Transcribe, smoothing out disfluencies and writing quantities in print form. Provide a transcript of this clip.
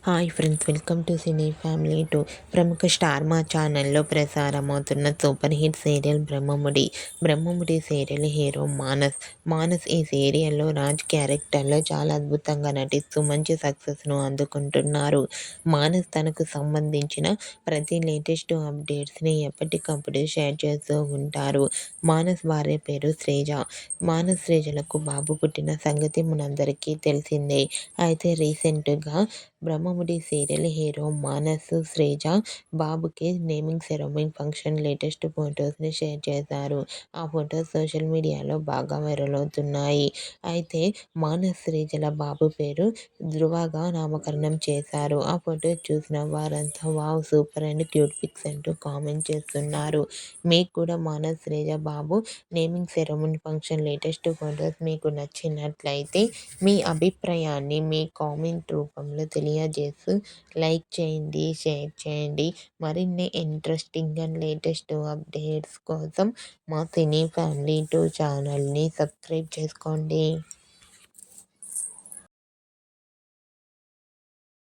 Hi friends, welcome to cine family two. ప్రముఖ star Maa ఛానల్లో ప్రసారమవుతున్న super hit serial Brahmamudi. Brahmamudi serial hero Manas. Manas ఈ సీరియల్లో రాజ్ క్యారెక్టర్లో చాలా అద్భుతంగా నటిస్తూ మంచి సక్సెస్ను అందుకుంటున్నారు. మానస్ తనకు సంబంధించిన ప్రతి లేటెస్ట్ అప్డేట్స్ని ఎప్పటికప్పుడు షేర్ చేస్తూ ఉంటారు. మానస్ భార్య పేరు శ్రీజ. మానస్ శ్రీజలకు బాబు పుట్టిన సంగతి మనందరికీ తెలిసిందే. అయితే రీసెంట్గా బ్రహ్మముడి సీరియల్ హీరో మానస్, శ్రీజ బాబుకి నేమింగ్ సెరమనీ ఫంక్షన్ లేటెస్ట్ ఫొటోస్ని షేర్ చేశారు. ఆ ఫొటోస్ సోషల్ మీడియాలో బాగా వైరల్ అవుతున్నాయి. అయితే మానస్ శ్రీజల బాబు పేరు ధ్రువగా నామకరణం చేశారు. ఆ ఫొటోస్ చూసిన వారంతా wow, super and cute pics అంటూ కామెంట్ చేస్తున్నారు. మీకు కూడా మానస్ శ్రీజ బాబు naming ceremony function latest photos మీకు నచ్చినట్లయితే మీ అభిప్రాయాన్ని మీ కామెంట్ రూపంలో తెలియజేస్తూ లైక్ చేయండి, షేర్ చేయండి. మరిన్ని ఇంట్రెస్టింగ్ అండ్ లేటెస్ట్ అప్డేట్స్ కోసం మా సినీ ఫ్యామిలీ టూ ఛానల్ని సబ్స్క్రైబ్ చేసుకోండి.